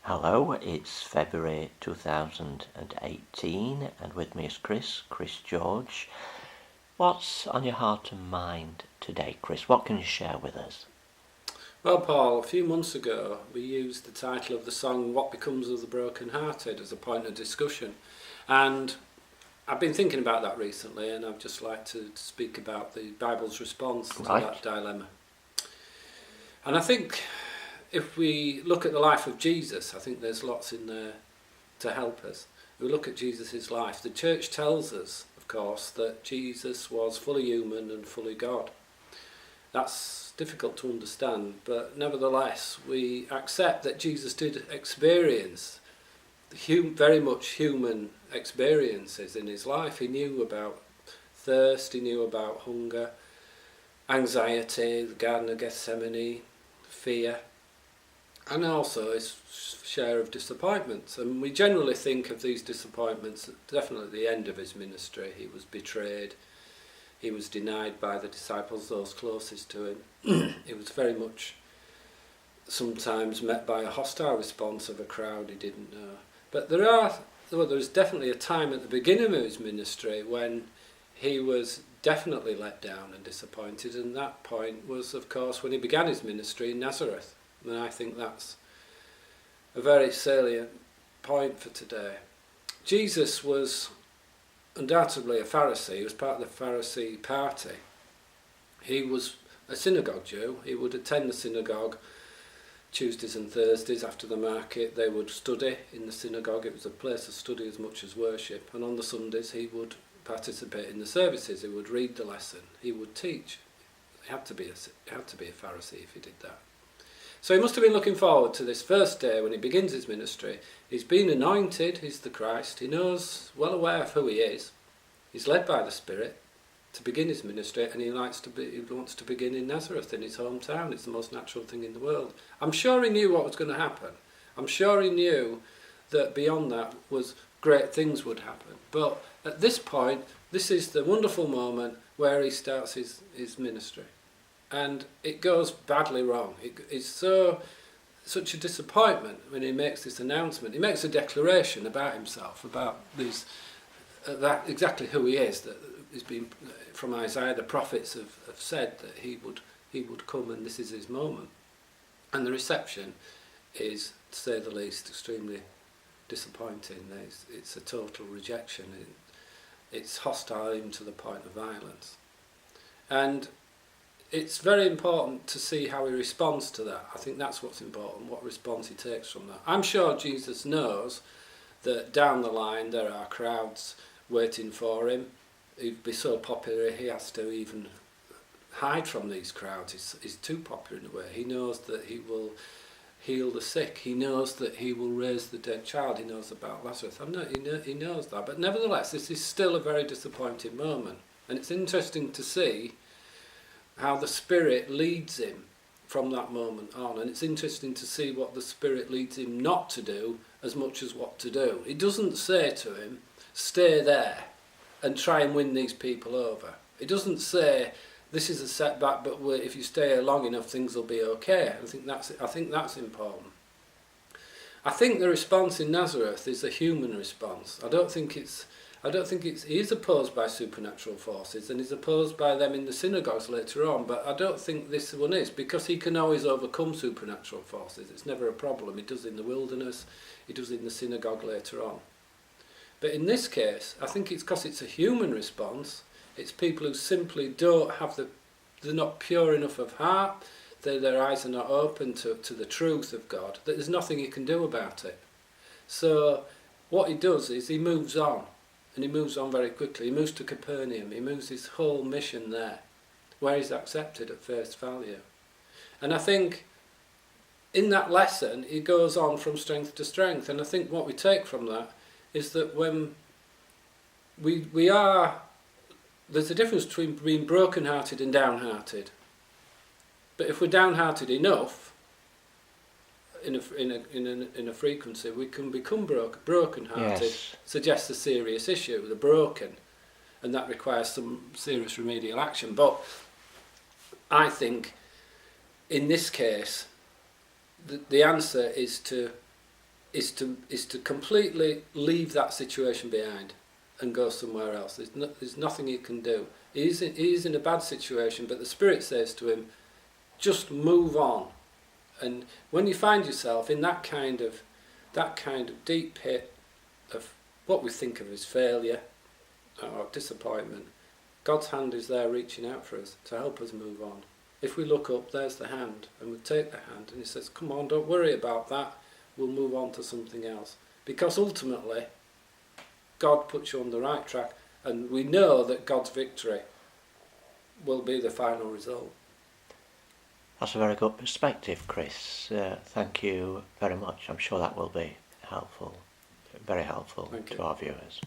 Hello, it's February 2018 and with me is Chris George. What's on your heart and mind today, Chris? What can you share with us? Well, Paul, a few months ago we used the title of the song What Becomes of the Broken Hearted as a point of discussion, and I've been thinking about that recently, and I'd just like to speak about the Bible's response to that dilemma. And I think if we look at the life of Jesus, I think there's lots in there to help us. We look at Jesus' life. The church tells us, of course, that Jesus was fully human and fully God. That's difficult to understand, but nevertheless we accept that Jesus did experience very much human experiences in his life. He knew about thirst, he knew about hunger, anxiety, the Garden of Gethsemane, fear, and also his share of disappointments. And we generally think of these disappointments definitely at the end of his ministry. He was betrayed, he was denied by the disciples, those closest to him. He was very much sometimes met by a hostile response of a crowd he didn't know. But there's definitely a time at the beginning of his ministry when he was definitely let down and disappointed, and that point was, of course, when he began his ministry in Nazareth. And I think that's a very salient point for today. Jesus was undoubtedly a Pharisee. He was part of the Pharisee party. He was a synagogue Jew. He would attend the synagogue Tuesdays and Thursdays after the market. They would study in the synagogue. It was a place of study as much as worship. And on the Sundays he would participate in the services. He would read the lesson. He would teach. He had to be a Pharisee if he did that. So he must have been looking forward to this first day when he begins his ministry. He's been anointed, he's the Christ, he knows, well aware of who he is. He's led by the Spirit to begin his ministry, and he wants to begin in Nazareth, in his hometown. It's the most natural thing in the world. I'm sure he knew what was going to happen. I'm sure he knew that beyond that was great things would happen. But at this point, this is the wonderful moment where he starts his ministry. And it goes badly wrong. It's such a disappointment when he makes this announcement. He makes a declaration about himself, about that exactly who he is. That has been from Isaiah. The prophets have said that he would come, and this is his moment. And the reception is, to say the least, extremely disappointing. It's a total rejection. It's hostile even to the point of violence. And it's very important to see how he responds to that. I think that's what's important, what response he takes from that. I'm sure Jesus knows that down the line there are crowds waiting for him. He'd be so popular he has to even hide from these crowds. He's too popular in a way. He knows that he will heal the sick. He knows that he will raise the dead child. He knows about Lazarus. He knows that. But nevertheless, this is still a very disappointing moment. And it's interesting to see how the Spirit leads him from that moment on. And it's interesting to see what the Spirit leads him not to do as much as what to do. He doesn't say to him, stay there and try and win these people over. He doesn't say, this is a setback, but if you stay here long enough, things will be okay. I think that's important. I think the response in Nazareth is a human response. He is opposed by supernatural forces, and he's opposed by them in the synagogues later on, but I don't think this one is, because he can always overcome supernatural forces. It's never a problem. He does in the wilderness, he does in the synagogue later on. But in this case, I think it's because it's a human response. It's people who simply they're not pure enough of heart, their eyes are not open to the truth of God, that there's nothing he can do about it. So what he does is he moves on. And he moves on very quickly. He moves to Capernaum. He moves his whole mission there, where he's accepted at face value. And I think in that lesson, he goes on from strength to strength. And I think what we take from that is that when there's a difference between being broken-hearted and downhearted. But if we're downhearted enough, in a frequency, we can become broken-hearted. Yes. Suggests a serious issue, the broken, and that requires some serious remedial action. But I think in this case, the answer is to is to completely leave that situation behind and go somewhere else. There's nothing he can do. He is in a bad situation, but the Spirit says to him, just move on. And when you find yourself in that kind of deep pit of what we think of as failure or disappointment, God's hand is there reaching out for us to help us move on. If we look up, there's the hand, and we take the hand, and he says, come on, don't worry about that, we'll move on to something else. Because ultimately, God puts you on the right track, and we know that God's victory will be the final result. That's a very good perspective, Chris. Thank you very much. I'm sure that will be helpful, very helpful to our viewers.